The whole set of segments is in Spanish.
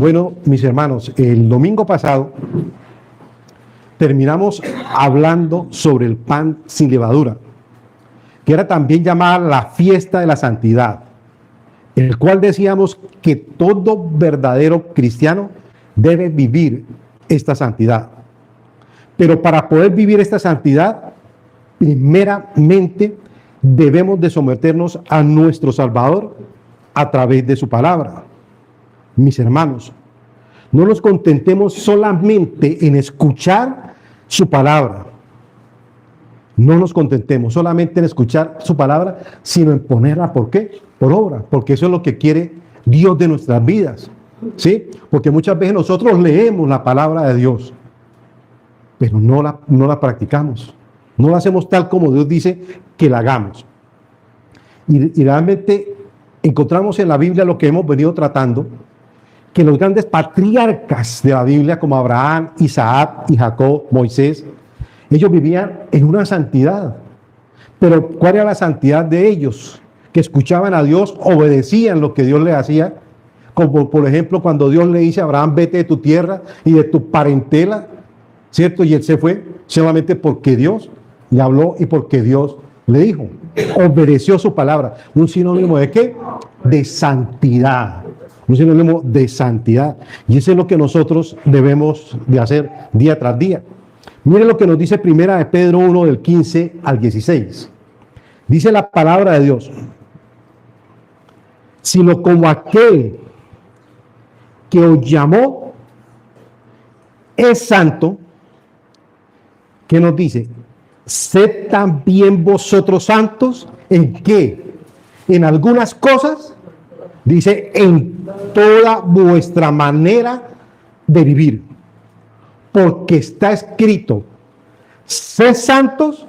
Bueno, mis hermanos, el domingo pasado terminamos hablando sobre el pan sin levadura, que era también llamada la fiesta de la santidad, el cual decíamos que todo verdadero cristiano debe vivir esta santidad. Pero para poder vivir esta santidad, primeramente debemos de someternos a nuestro Salvador a través de su palabra. Mis hermanos, no nos contentemos solamente en escuchar su palabra. No nos contentemos solamente en escuchar su palabra, sino en ponerla, ¿por qué? Por obra, porque eso es lo que quiere Dios de nuestras vidas, ¿sí? Porque muchas veces nosotros leemos la palabra de Dios, pero no la practicamos. No la hacemos tal como Dios dice que la hagamos. Y realmente encontramos en la Biblia lo que hemos venido tratando, que los grandes patriarcas de la Biblia, como Abraham, Isaac y Jacob, Moisés, ellos vivían en una santidad. Pero ¿cuál era la santidad de ellos? Que escuchaban a Dios, obedecían lo que Dios les hacía. Como por ejemplo cuando Dios le dice a Abraham, vete de tu tierra y de tu parentela, ¿cierto? Y él se fue solamente porque Dios le habló y porque Dios le dijo. Obedeció su palabra. Un sinónimo de ¿qué? De santidad. Un sinónimo de santidad. Y eso es lo que nosotros debemos de hacer día tras día. Miren lo que nos dice primera de Pedro 1 del 15 al 16. Dice la palabra de Dios: sino como aquel que os llamó es santo, ¿qué nos dice? Sed también vosotros santos, ¿en qué? En algunas cosas, dice, en toda vuestra manera de vivir, porque está escrito, sed santos,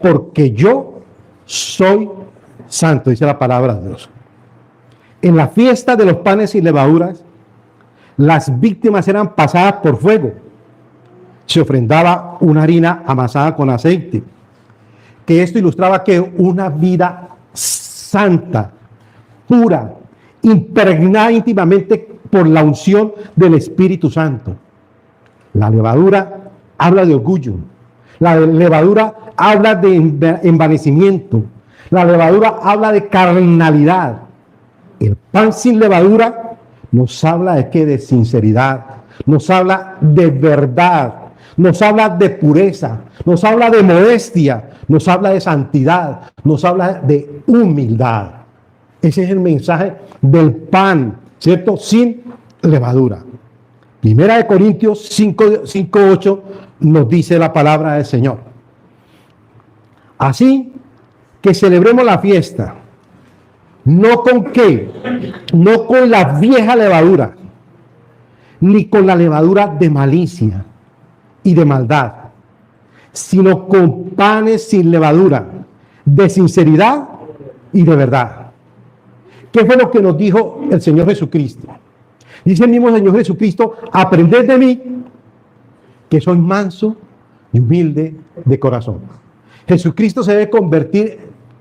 porque yo soy santo, dice la palabra de Dios. En la fiesta de los panes y levaduras, las víctimas eran pasadas por fuego. Se ofrendaba una harina amasada con aceite, que esto ilustraba que una vida santa, pura, impregnada íntimamente por la unción del Espíritu Santo. La levadura habla de orgullo, la levadura habla de envanecimiento, la levadura habla de carnalidad. El pan sin levadura nos habla de qué? De sinceridad, nos habla de verdad, nos habla de pureza, nos habla de modestia, nos habla de santidad, nos habla de humildad. Ese es el mensaje del pan, ¿cierto? Sin levadura. Primera de Corintios 5:8 nos dice la palabra del Señor. Así que celebremos la fiesta, no con qué, no con la vieja levadura, ni con la levadura de malicia y de maldad, sino con panes sin levadura, de sinceridad y de verdad. ¿Qué fue lo que nos dijo el Señor Jesucristo? Dice el mismo Señor Jesucristo: aprended de mí, que soy manso y humilde de corazón. Jesucristo se debe convertir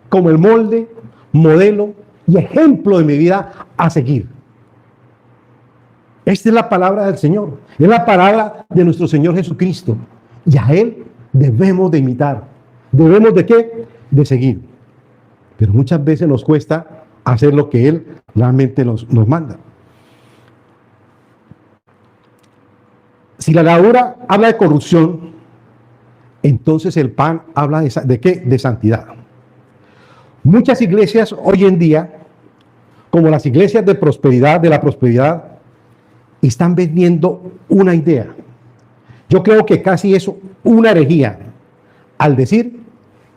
como el molde, modelo y ejemplo de mi vida a seguir. Esta es la palabra del Señor, es la palabra de nuestro Señor Jesucristo, y a Él debemos de imitar. ¿Debemos de qué? De seguir. Pero muchas veces nos cuesta hacer lo que Él realmente nos manda. Si la levadura habla de corrupción, entonces el pan habla ¿de qué? De santidad. Muchas iglesias hoy en día, como las iglesias de prosperidad, de la prosperidad, están vendiendo una idea. Yo creo que casi es una herejía al decir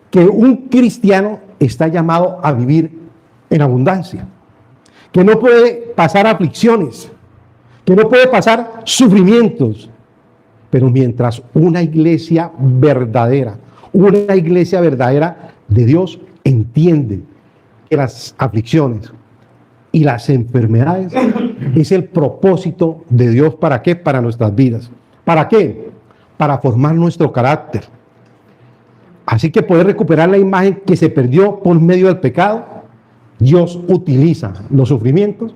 que un cristiano está llamado a vivir en abundancia, que no puede pasar aflicciones, que no puede pasar sufrimientos. Pero mientras una iglesia verdadera de Dios entiende que las aflicciones y las enfermedades es el propósito de Dios. ¿Para qué? Para nuestras vidas. ¿Para qué? Para formar nuestro carácter. Así que poder recuperar la imagen que se perdió por medio del pecado, Dios utiliza los sufrimientos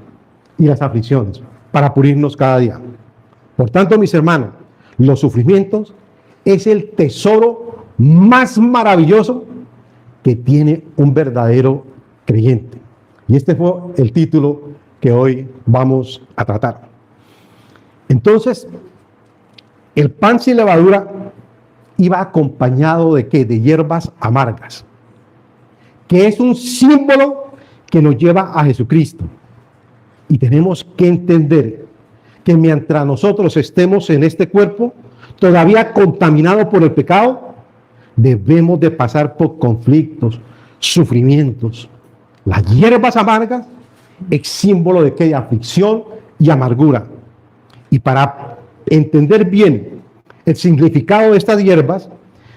y las aflicciones para pulirnos cada día. Por tanto, mis hermanos, los sufrimientos es el tesoro más maravilloso que tiene un verdadero creyente. Y este fue el título que hoy vamos a tratar. Entonces, el pan sin levadura iba acompañado ¿de qué? De hierbas amargas, que es un símbolo que nos lleva a Jesucristo. Y tenemos que entender que mientras nosotros estemos en este cuerpo, todavía contaminado por el pecado, debemos de pasar por conflictos, sufrimientos. Las hierbas amargas es símbolo de qué? De aflicción y amargura. Y para entender bien el significado de estas hierbas,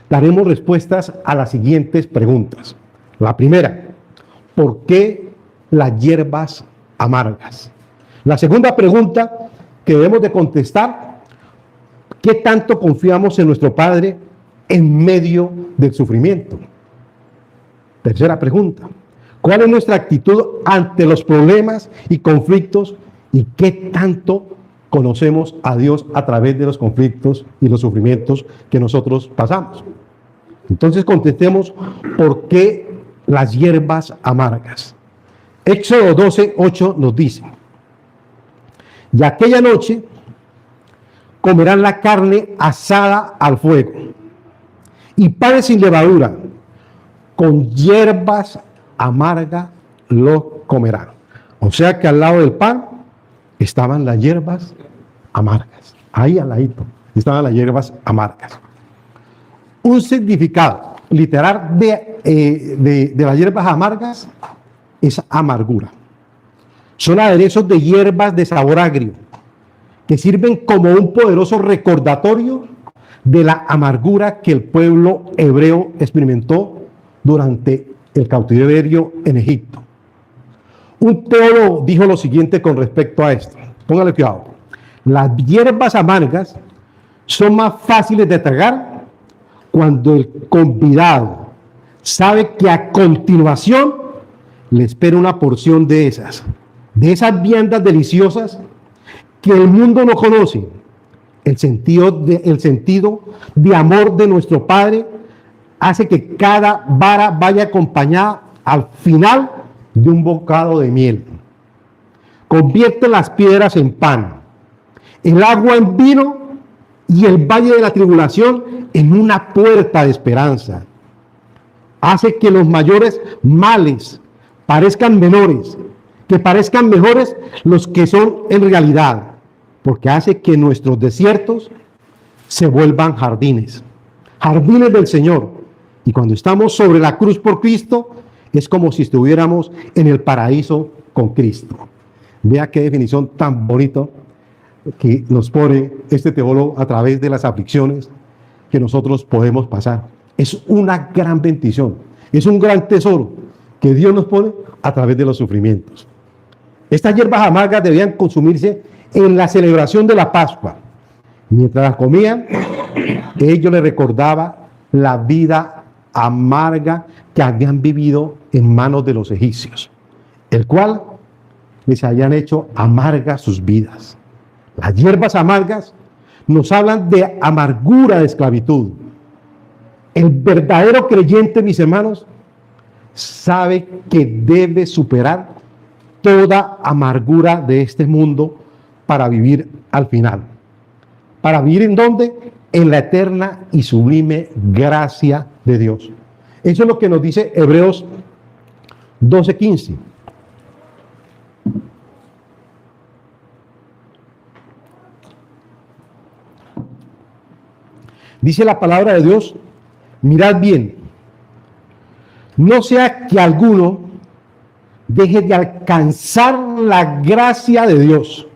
daremos respuestas a las siguientes preguntas. La primera, ¿por qué las hierbas amargas? La segunda pregunta que debemos de contestar, ¿qué tanto confiamos en nuestro Padre en medio del sufrimiento? Tercera pregunta, ¿cuál es nuestra actitud ante los problemas y conflictos y qué tanto conocemos a Dios a través de los conflictos y los sufrimientos que nosotros pasamos? Entonces contestemos, ¿por qué las hierbas amargas? Éxodo 12:8 nos dice: y aquella noche comerán la carne asada al fuego y panes sin levadura, con hierbas amargas lo comerán. O sea que al lado del pan estaban las hierbas amargas. Ahí al ladito estaban las hierbas amargas. Un significado literal de las hierbas amargas es amargura. Son aderezos de hierbas de sabor agrio que sirven como un poderoso recordatorio de la amargura que el pueblo hebreo experimentó durante el cautiverio en Egipto. Un teólogo dijo lo siguiente con respecto a esto. Póngale cuidado. Las hierbas amargas son más fáciles de tragar cuando el convidado sabe que a continuación le espera una porción de esas viandas deliciosas que el mundo no conoce. El sentido de amor de nuestro Padre hace que cada vara vaya acompañada al final de un bocado de miel. Convierte las piedras en pan, el agua en vino y el valle de la tribulación en una puerta de esperanza. Hace que los mayores males parezcan menores, que parezcan mejores los que son en realidad, porque hace que nuestros desiertos se vuelvan jardines del Señor. Y cuando estamos sobre la cruz por Cristo, es como si estuviéramos en el paraíso con Cristo. Vea qué definición tan bonito que nos pone este teólogo a través de las aflicciones que nosotros podemos pasar. Es una gran bendición, es un gran tesoro que Dios nos pone a través de los sufrimientos. Estas hierbas amargas debían consumirse en la celebración de la Pascua. Mientras las comían, ellos les recordaba la vida amarga que habían vivido en manos de los egipcios, el cual les habían hecho amargas sus vidas. Las hierbas amargas nos hablan de amargura de esclavitud. El verdadero creyente, mis hermanos, sabe que debe superar toda amargura de este mundo para vivir al final. ¿Para vivir en dónde? En la eterna y sublime gracia de Dios. Eso es lo que nos dice Hebreos 12:15. Dice la palabra de Dios: mirad bien, no sea que alguno deje de alcanzar la gracia de Dios,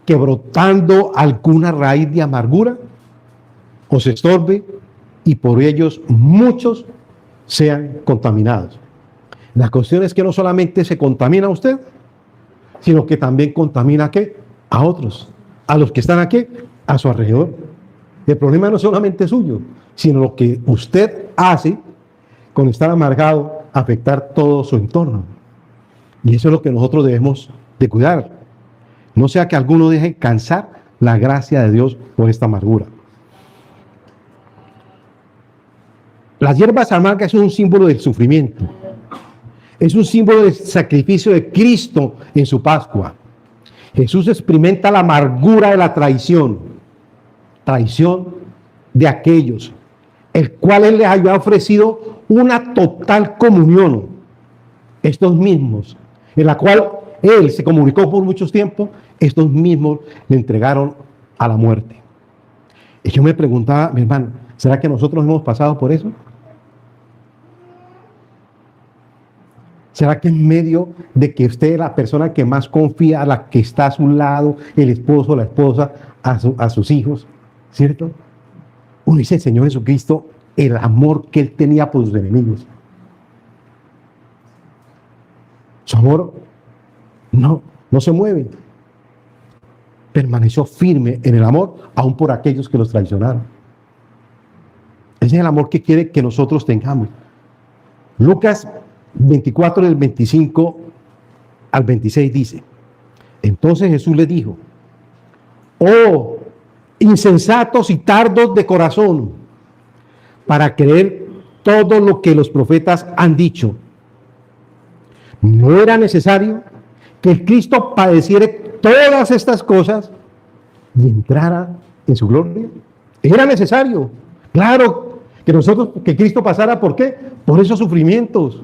que brotando alguna raíz de amargura os estorbe y por ellos muchos sean contaminados. La cuestión es que no solamente se contamina a usted, sino que también contamina ¿a qué? A otros, a los que están aquí, a su alrededor. El problema no es solamente suyo, sino lo que usted hace con estar amargado, afectar todo su entorno. Y eso es lo que nosotros debemos de cuidar. No sea que alguno deje cansar la gracia de Dios por esta amargura. Las hierbas amargas es un símbolo del sufrimiento. Es un símbolo del sacrificio de Cristo en su Pascua. Jesús experimenta la amargura de la traición de aquellos, el cual Él les había ofrecido una total comunión, estos mismos, en la cual Él se comunicó por muchos tiempos, estos mismos le entregaron a la muerte. Y yo me preguntaba, mi hermano, ¿será que nosotros hemos pasado por eso? ¿Será que en medio de que usted es la persona que más confía, a la que está a su lado, el esposo, la esposa, a sus hijos, ¿cierto? Uno dice, el Señor Jesucristo, el amor que Él tenía por sus enemigos. Su amor no se mueve. Permaneció firme en el amor, aún por aquellos que los traicionaron. Ese es el amor que quiere que nosotros tengamos. Lucas 24, del 25 al 26 dice: entonces Jesús les dijo: oh, insensatos y tardos de corazón, para creer todo lo que los profetas han dicho. ¿No era necesario que el Cristo padeciera todas estas cosas y entrara en su gloria? Era necesario, claro, que Cristo pasara. ¿Por qué? Por esos sufrimientos.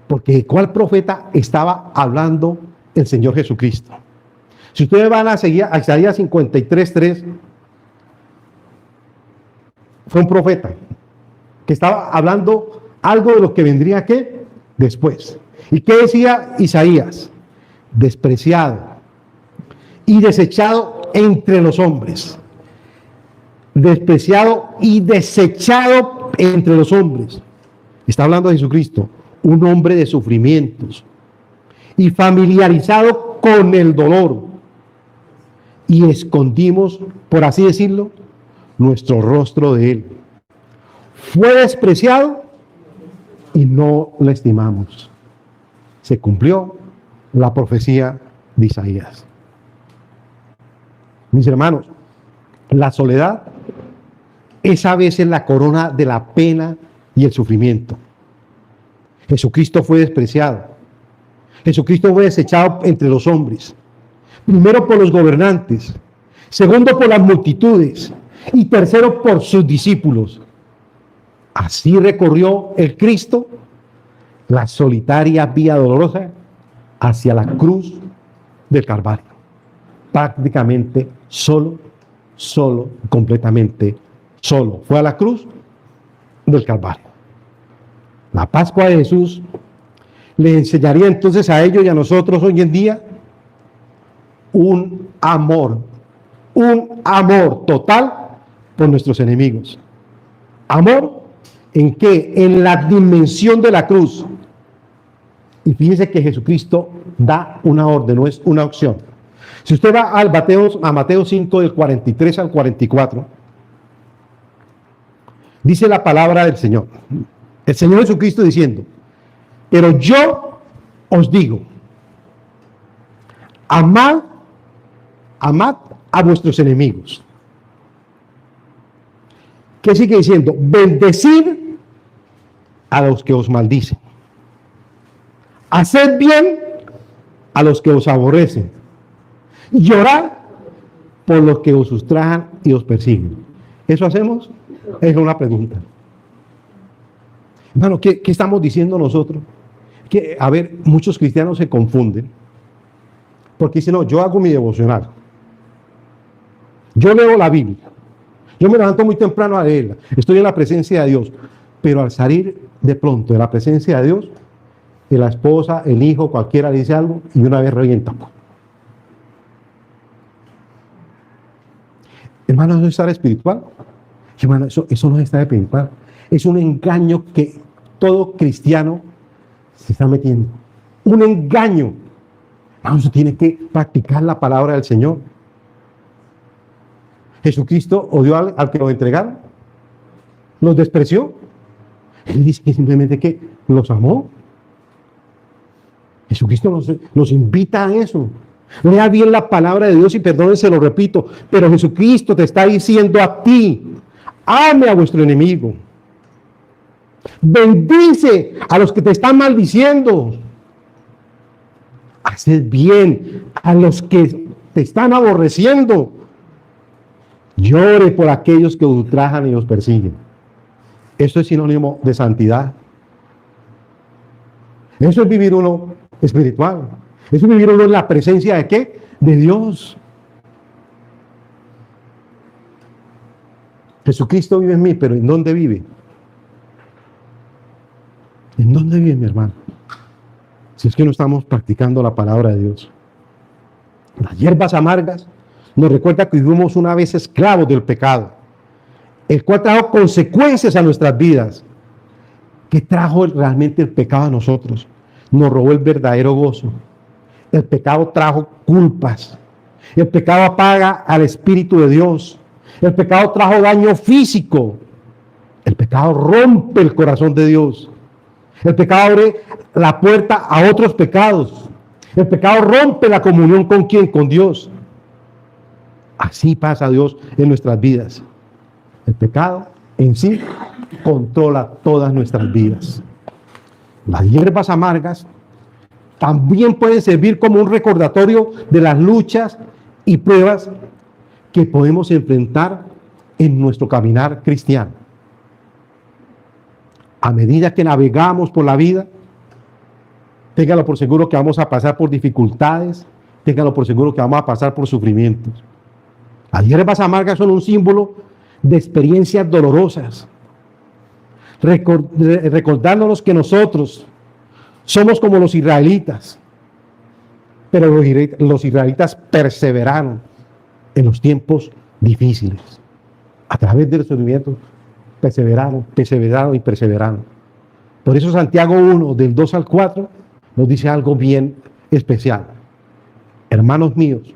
Porque ¿cuál profeta estaba hablando el Señor Jesucristo? Si ustedes van a seguir a Isaías 53:3, fue un profeta que estaba hablando algo de lo que vendría ¿qué? Después. ¿Y qué decía Isaías? Despreciado y desechado entre los hombres. Despreciado y desechado entre los hombres. Está hablando de Jesucristo, un hombre de sufrimientos y familiarizado con el dolor. Y escondimos, por así decirlo, nuestro rostro de Él. Fue despreciado y no lo estimamos. Se cumplió la profecía de Isaías. Mis hermanos, la soledad es a veces la corona de la pena y el sufrimiento. Jesucristo fue despreciado. Jesucristo fue desechado entre los hombres. Primero por los gobernantes, segundo por las multitudes y tercero por sus discípulos. Así recorrió el Cristo la solitaria vía dolorosa hacia la cruz del Calvario. Prácticamente solo, completamente solo. Fue a la cruz del Calvario. La Pascua de Jesús le enseñaría entonces a ellos y a nosotros hoy en día un amor total por nuestros enemigos. Amor en que en la dimensión de la cruz. Y fíjese que Jesucristo da una orden, no es una opción. Si usted va a Mateo 5, del 43 al 44, dice la palabra del Señor. El Señor Jesucristo diciendo: pero yo os digo, amad a vuestros enemigos. ¿Qué sigue diciendo? Bendecid a los que os maldicen. Haced bien a los que os aborrecen. Llorad por los que os ultrajan y os persiguen. ¿Eso hacemos? Es una pregunta. Hermano, ¿qué estamos diciendo nosotros? Que, a ver, muchos cristianos se confunden porque dicen: no, yo hago mi devocional, yo leo la Biblia, yo me levanto muy temprano a leerla, estoy en la presencia de Dios, pero al salir de pronto de la presencia de Dios, la esposa, el hijo, cualquiera le dice algo y una vez revienta. Hermano, ¿eso es estar espiritual? Hermano, eso no es estar espiritual. Es un engaño que todo cristiano se está metiendo. Un engaño. Vamos, tiene que practicar la palabra del Señor. Jesucristo odió al que lo entregaron. Los despreció. Él dice que simplemente que los amó. Jesucristo nos invita a eso. Lea bien la palabra de Dios y perdónense, lo repito, pero Jesucristo te está diciendo a ti, ame a vuestro enemigo. Bendice a los que te están maldiciendo. Haced bien a los que te están aborreciendo. Llore por aquellos que os ultrajan y os persiguen. Esto es sinónimo de santidad. Eso es vivir uno espiritual. Eso es vivir uno en la presencia de ¿qué? De Dios. Jesucristo vive en mí, pero ¿en dónde vive? ¿En dónde vive, mi hermano? Si es que no estamos practicando la palabra de Dios. Las hierbas amargas nos recuerda que fuimos una vez esclavos del pecado, el cual trajo consecuencias a nuestras vidas. ¿Qué trajo realmente el pecado a nosotros? Nos robó el verdadero gozo. El pecado trajo culpas. El pecado apaga al Espíritu de Dios. El pecado trajo daño físico. El pecado rompe el corazón de Dios. El pecado abre la puerta a otros pecados. El pecado rompe la comunión con ¿quién? Con Dios. Así pasa Dios en nuestras vidas. El pecado en sí controla todas nuestras vidas. Las hierbas amargas también pueden servir como un recordatorio de las luchas y pruebas que podemos enfrentar en nuestro caminar cristiano. A medida que navegamos por la vida, téngalo por seguro que vamos a pasar por dificultades, téngalo por seguro que vamos a pasar por sufrimientos. Las hierbas amargas son un símbolo de experiencias dolorosas, recordándonos que nosotros somos como los israelitas, pero los israelitas perseveraron en los tiempos difíciles. A través del sufrimiento perseveraron. Por eso Santiago 1, del 2 al 4, nos dice algo bien especial. Hermanos míos,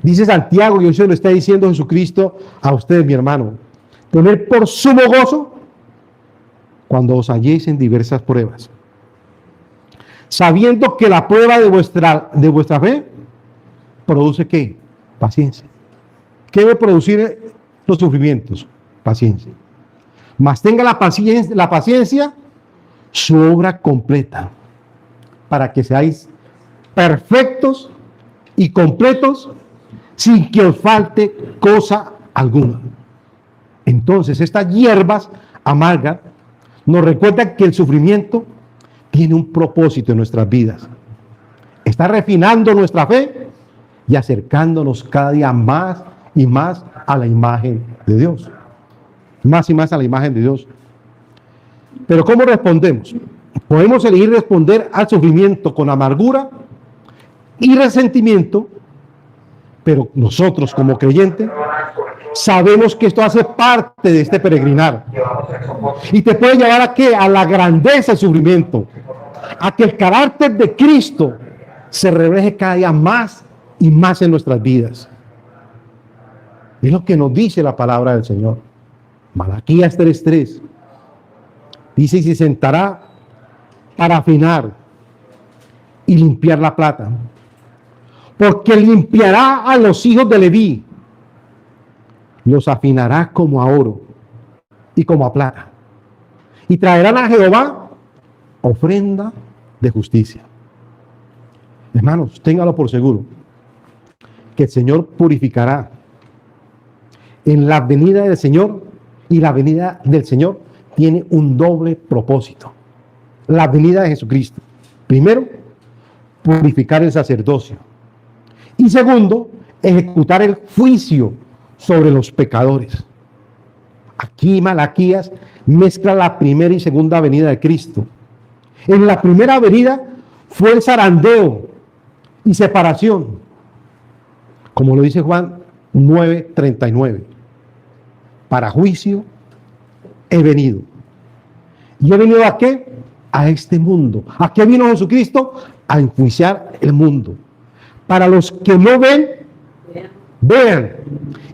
dice Santiago, y hoy se lo está diciendo Jesucristo a ustedes, mi hermano, tener por sumo gozo cuando os halléis en diversas pruebas, sabiendo que la prueba de vuestra fe produce ¿qué? Paciencia. ¿Qué debe producir los sufrimientos? Paciencia. Mas tenga la paciencia su obra completa, para que seáis perfectos y completos sin que os falte cosa alguna. Entonces, estas hierbas amargas nos recuerdan que el sufrimiento tiene un propósito en nuestras vidas. Está refinando nuestra fe y acercándonos cada día más y más a la imagen de Dios. Más y más a la imagen de Dios. Pero ¿cómo respondemos? Podemos elegir responder al sufrimiento con amargura y resentimiento, pero nosotros como creyentes sabemos que esto hace parte de este peregrinar y te puede llevar a ¿qué? A la grandeza del sufrimiento, a que el carácter de Cristo se refleje cada día más y más en nuestras vidas. Es lo que nos dice la palabra del Señor. Malaquías 3:3 dice: y se sentará para afinar y limpiar la plata, porque limpiará a los hijos de Leví, los afinará como a oro y como a plata, y traerán a Jehová ofrenda de justicia. Hermanos, téngalo por seguro que el Señor purificará en la venida del Señor, y la venida del Señor tiene un doble propósito. La venida de Jesucristo, primero, purificar el sacerdocio, y segundo, ejecutar el juicio sobre los pecadores. Aquí Malaquías mezcla la primera y segunda venida de Cristo. En la primera venida fue el zarandeo y separación, como lo dice Juan 9:39. Para juicio he venido. ¿Y he venido a qué? A este mundo. ¿A qué vino Jesucristo? A enjuiciar el mundo. Para los que no ven, vean.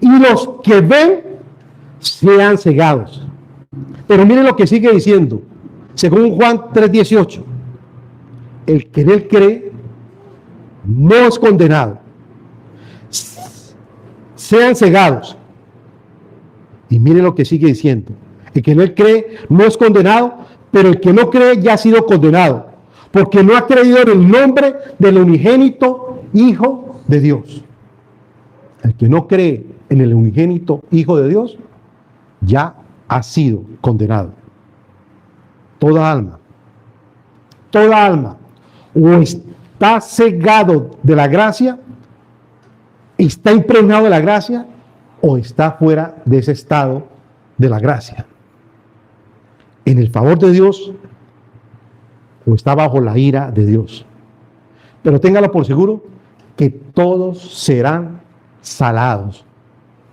Y los que ven, sean cegados. Pero miren lo que sigue diciendo. Según Juan 3:18. El que en él cree no es condenado. Sean cegados. Y mire lo que sigue diciendo. El que no cree no es condenado, pero el que no cree ya ha sido condenado, porque no ha creído en el nombre del unigénito Hijo de Dios. El que no cree en el unigénito Hijo de Dios ya ha sido condenado. Toda alma o está cegado de la gracia, está impregnado de la gracia, o está fuera de ese estado de la gracia, en el favor de Dios, o está bajo la ira de Dios. Pero téngalo por seguro que todos serán salados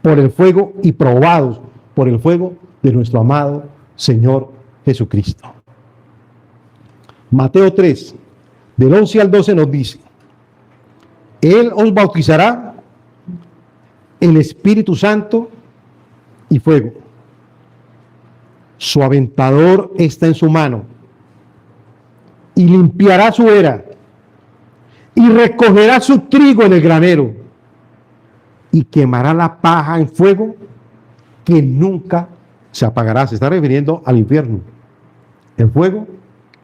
por el fuego y probados por el fuego de nuestro amado Señor Jesucristo. Mateo 3, del 11 al 12 nos dice: Él os bautizará el Espíritu Santo y fuego. Su aventador está en su mano, y limpiará su era, y recogerá su trigo en el granero, y quemará la paja en fuego que nunca se apagará. Se está refiriendo al infierno. El fuego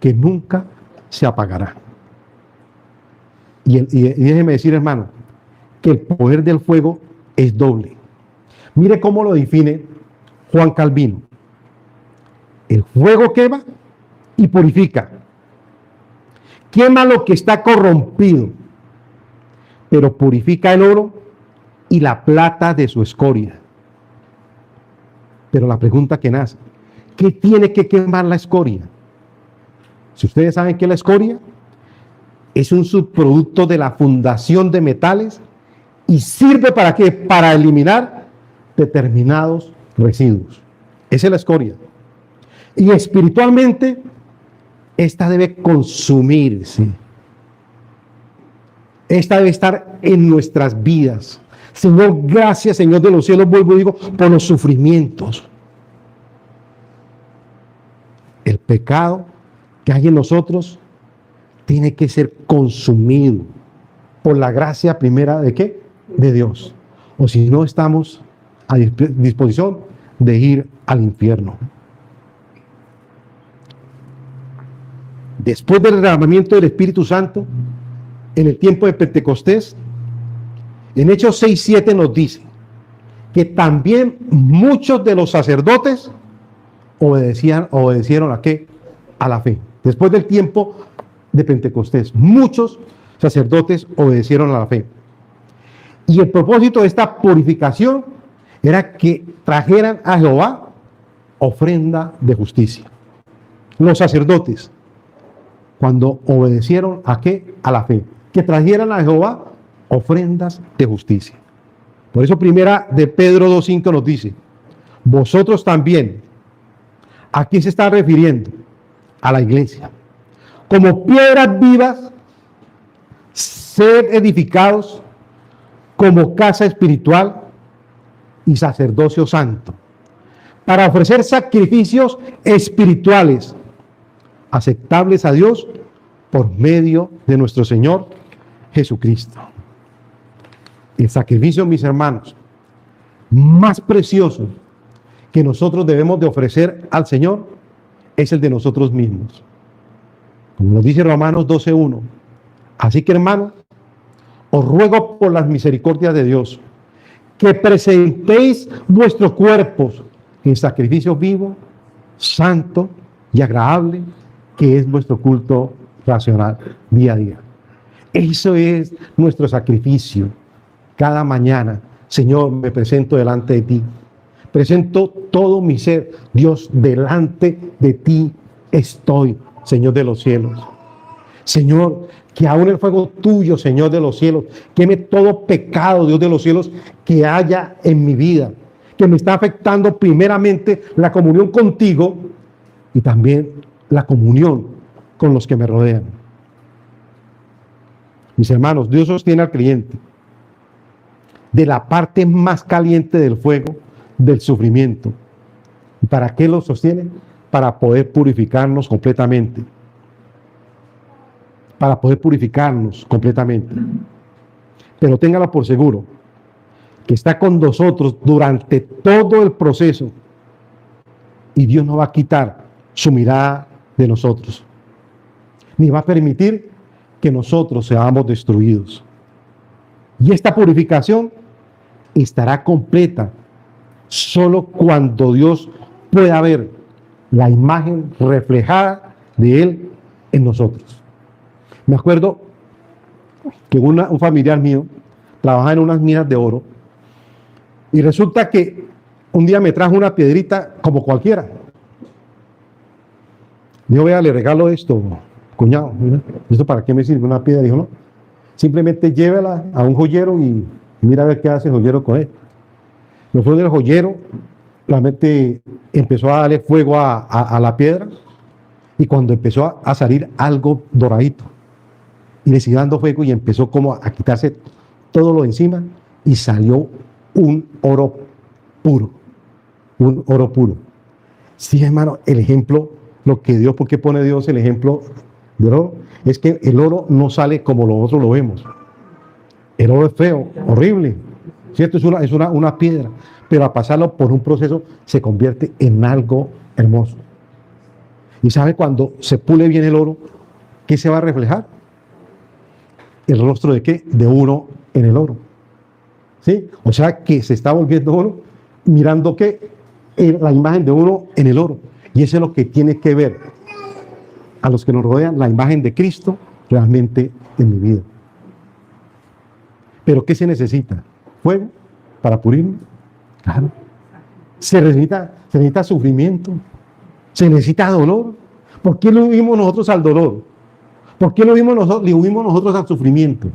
que nunca se apagará. Y déjeme decir, hermano, que el poder del fuego es doble. Mire cómo lo define Juan Calvino. El fuego quema y purifica. Quema lo que está corrompido, pero purifica el oro y la plata de su escoria. Pero la pregunta que nace: ¿qué tiene que quemar la escoria? Si ustedes saben que la escoria es un subproducto de la fundación de metales y sirve ¿para qué? Para eliminar determinados residuos. Esa es la escoria. Y espiritualmente, esta debe consumirse. Esta debe estar en nuestras vidas. Señor, gracias, Señor de los cielos, vuelvo y digo, por los sufrimientos. El pecado que hay en nosotros tiene que ser consumido por la gracia primera ¿de qué? De Dios. O si no, estamos a disposición de ir al infierno. Después del derramamiento del Espíritu Santo, en el tiempo de Pentecostés, en Hechos 6:7 nos dice que también muchos de los sacerdotes obedecieron ¿a qué? A la fe. Después del tiempo de Pentecostés, muchos sacerdotes obedecieron a la fe. Y el propósito de esta purificación era que trajeran a Jehová ofrenda de justicia. Los sacerdotes, cuando obedecieron ¿a qué? A la fe, que trajeran a Jehová ofrendas de justicia. Por eso primera de Pedro 2:5 nos dice: vosotros también. ¿A quién se está refiriendo? A la iglesia. Como piedras vivas, sed edificados como casa espiritual y sacerdocio santo, para ofrecer sacrificios espirituales aceptables a Dios por medio de nuestro Señor Jesucristo. El sacrificio, mis hermanos, más precioso que nosotros debemos de ofrecer al Señor es el de nosotros mismos. Como nos dice Romanos 12:1. Así que, hermanos, os ruego por las misericordias de Dios que presentéis vuestros cuerpos en sacrificio vivo, santo y agradable, que es vuestro culto racional día a día. Eso es nuestro sacrificio. Cada mañana, Señor, me presento delante de ti. Presento todo mi ser. Dios, delante de ti estoy, Señor de los cielos. Señor, que aún el fuego tuyo, Señor de los cielos, queme todo pecado, Dios de los cielos, que haya en mi vida, que me está afectando primeramente la comunión contigo y también la comunión con los que me rodean. Mis hermanos, Dios sostiene al creyente de la parte más caliente del fuego, del sufrimiento. ¿Y para qué lo sostiene? Para poder purificarnos completamente. para poder purificarnos completamente. Pero téngalo por seguro, que está con nosotros durante todo el proceso y Dios no va a quitar su mirada de nosotros, ni va a permitir que nosotros seamos destruidos. Y esta purificación estará completa solo cuando Dios pueda ver la imagen reflejada de Él en nosotros. Me acuerdo que un familiar mío trabajaba en unas minas de oro y resulta que un día me trajo una piedrita como cualquiera. Dijo, vea, le regalo esto, cuñado. Mira, ¿esto para qué me sirve una piedra? Dijo, no, simplemente llévela a un joyero y mira a ver qué hace el joyero con él. Me fue del joyero, realmente empezó a darle fuego a la piedra y cuando empezó a salir algo doradito y le siguió dando fuego y empezó como a quitarse todo lo de encima y salió un oro puro, un oro puro. Sí, hermano, el ejemplo, lo que Dios, ¿por qué pone Dios el ejemplo del oro? Es que el oro no sale como nosotros lo vemos. El oro es feo, horrible, ¿cierto? Es una piedra, pero al pasarlo por un proceso se convierte en algo hermoso. ¿Y sabe cuando se pule bien el oro, qué se va a reflejar? ¿El rostro de qué? De uno en el oro. ¿Sí? O sea que se está volviendo oro, mirando que la imagen de uno en el oro. Y eso es lo que tiene que ver a los que nos rodean, la imagen de Cristo realmente en mi vida. ¿Pero qué se necesita? ¿Fuego para pulirme? Claro. Se necesita sufrimiento. Se necesita dolor. ¿Por qué le huimos nosotros al dolor? ¿Por qué le huimos nosotros al sufrimiento?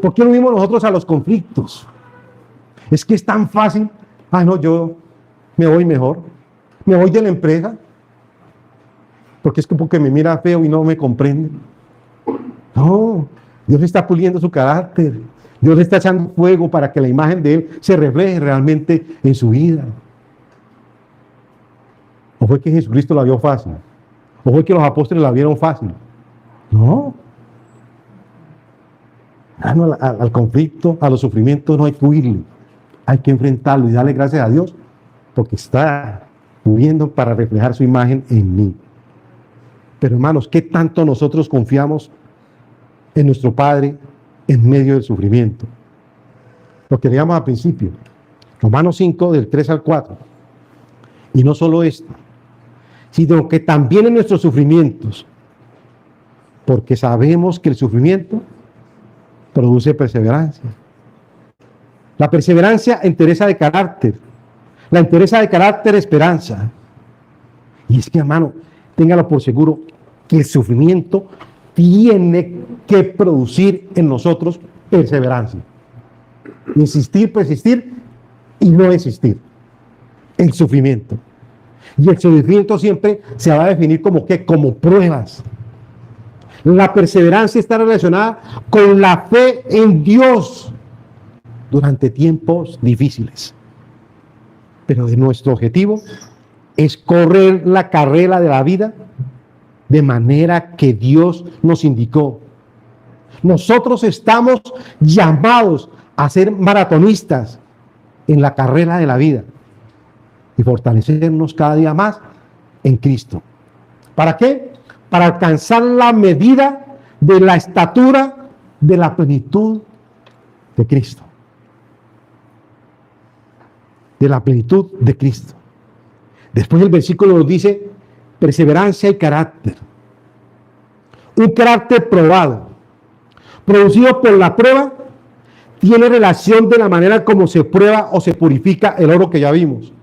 ¿Por qué le huimos nosotros a los conflictos? Es que es tan fácil. No, yo me voy mejor. Me voy de la empresa. Porque es que porque me mira feo y no me comprende. No, Dios está puliendo su carácter. Dios le está echando fuego para que la imagen de Él se refleje realmente en su vida. ¿O fue que Jesucristo la vio fácil? ¿O fue que los apóstoles la vieron fácil? No. Al conflicto, a los sufrimientos no hay que huirle. Hay que enfrentarlo y darle gracias a Dios porque está viviendo para reflejar su imagen en mí. Pero hermanos, ¿qué tanto nosotros confiamos en nuestro Padre en medio del sufrimiento? Lo que leíamos al principio, Romanos 5, del 3 al 4. Y no solo esto, sino que también en nuestros sufrimientos, porque sabemos que el sufrimiento produce perseverancia. La perseverancia, entereza de carácter. La entereza de carácter, esperanza. Y es que, hermano, téngalo por seguro que el sufrimiento tiene que producir en nosotros perseverancia. Insistir, persistir y no desistir. El sufrimiento. Y el sufrimiento siempre se va a definir como ¿qué? Como pruebas. La perseverancia está relacionada con la fe en Dios durante tiempos difíciles. Pero nuestro objetivo es correr la carrera de la vida de manera que Dios nos indicó. Nosotros estamos llamados a ser maratonistas en la carrera de la vida y fortalecernos cada día más en Cristo. ¿Para qué? Para alcanzar la medida de la estatura de la plenitud de Cristo. De la plenitud de Cristo. Después el versículo nos dice perseverancia y carácter. Un carácter probado, producido por la prueba, tiene relación de la manera como se prueba o se purifica el oro que ya vimos.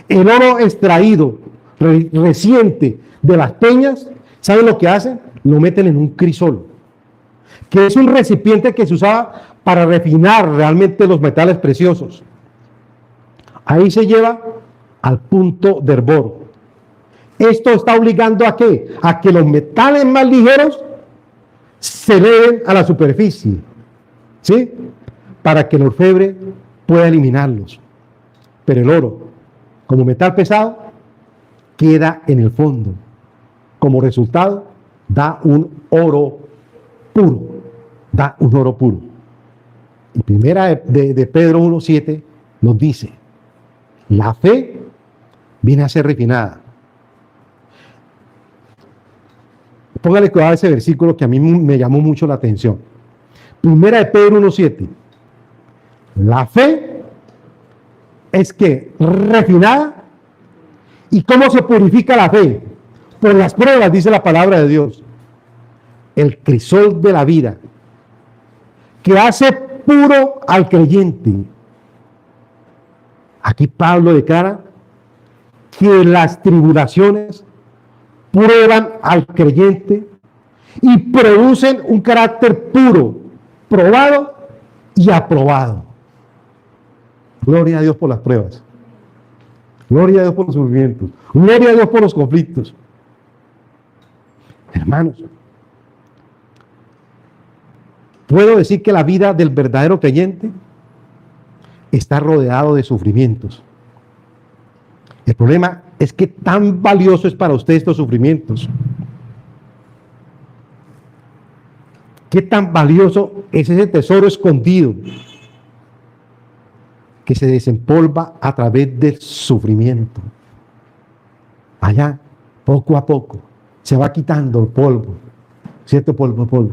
El oro extraído reciente de las peñas, ¿saben lo que hacen? Lo meten en un crisol, que es un recipiente que se usaba para refinar realmente los metales preciosos. Ahí se lleva al punto de hervor. Esto está obligando ¿a qué? A que los metales más ligeros se eleven a la superficie, ¿sí? Para que el orfebre pueda eliminarlos. Pero el oro, como metal pesado, queda en el fondo. Como resultado, da un oro puro, da un oro puro. Y primera de Pedro 1:7 nos dice, la fe viene a ser refinada. Póngale cuidado a ese versículo que a mí me llamó mucho la atención. Primera de Pedro 1:7. La fe es que refinada. ¿Y cómo se purifica la fe? Por las pruebas, dice la palabra de Dios. El crisol de la vida, que hace puro al creyente. Aquí Pablo declara que las tribulaciones prueban al creyente y producen un carácter puro, probado y aprobado. Gloria a Dios por las pruebas. Gloria a Dios por los sufrimientos. Gloria a Dios por los conflictos. Hermanos, puedo decir que la vida del verdadero creyente está rodeado de sufrimientos. El problema es que tan valioso es para usted estos sufrimientos. ¿Qué tan valioso es ese tesoro escondido que se desempolva a través del sufrimiento? Allá, poco a poco, se va quitando el polvo, cierto polvo.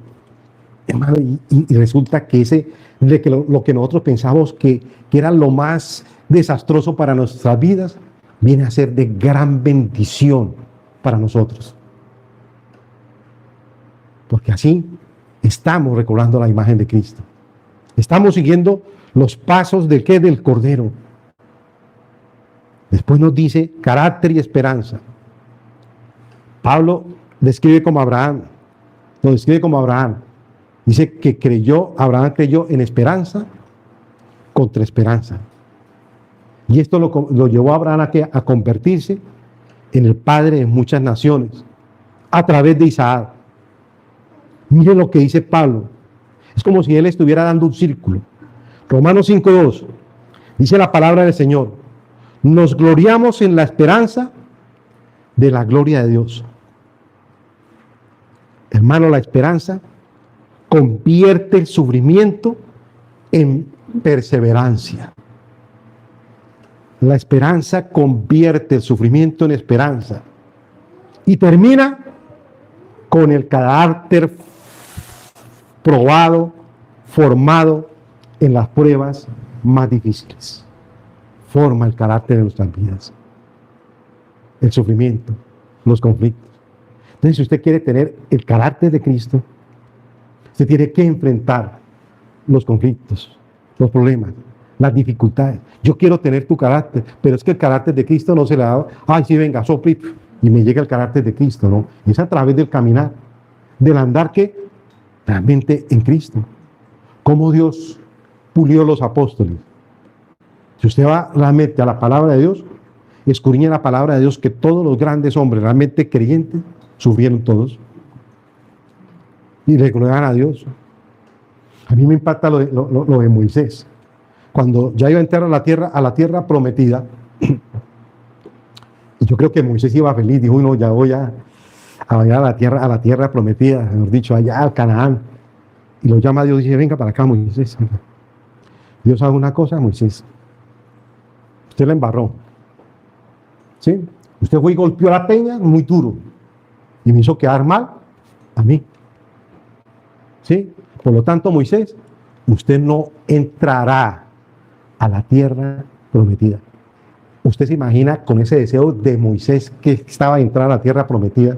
Hermano, y resulta que lo que nosotros pensamos que era lo más desastroso para nuestras vidas, viene a ser de gran bendición para nosotros. Porque así estamos recobrando la imagen de Cristo. Estamos siguiendo los pasos del Cordero. Después nos dice carácter y esperanza. Pablo describe como Abraham. Lo describe como Abraham. Dice que Abraham creyó en esperanza contra esperanza. Y esto lo llevó a Abraham a convertirse en el padre de muchas naciones a través de Isaac. Miren lo que dice Pablo. Es como si él estuviera dando un círculo. Romanos 5:2 dice la palabra del Señor: nos gloriamos en la esperanza de la gloria de Dios. Hermano, la esperanza convierte el sufrimiento en perseverancia. La esperanza convierte el sufrimiento en esperanza. Y termina con el carácter probado, formado en las pruebas más difíciles. Forma el carácter de nuestras vidas. El sufrimiento, los conflictos. Entonces, si usted quiere tener el carácter de Cristo, usted tiene que enfrentar los conflictos, los problemas, las dificultades. Yo quiero tener tu carácter, pero es que el carácter de Cristo no se le da, ay, sí, venga, sopli, y me llega el carácter de Cristo, no. Es a través del caminar, del andar que realmente en Cristo. Cómo Dios pulió los apóstoles. Si usted va realmente a la palabra de Dios, escudriña la palabra de Dios, que todos los grandes hombres realmente creyentes sufrieron todos y le gloriaban a Dios. A mí me impacta lo de Moisés. Cuando ya iba a entrar a la tierra prometida, y yo creo que Moisés iba feliz, dijo, no, ya voy a ir a la tierra prometida, mejor dicho, allá al Canaán. Y lo llama a Dios y dice, venga para acá, Moisés. Dios sabe una cosa, Moisés. Usted la embarró. ¿Sí? Usted fue y golpeó la peña muy duro. Y me hizo quedar mal a mí. ¿Sí? Por lo tanto, Moisés, usted no entrará a la tierra prometida. Usted se imagina con ese deseo de Moisés que estaba a entrar a la tierra prometida,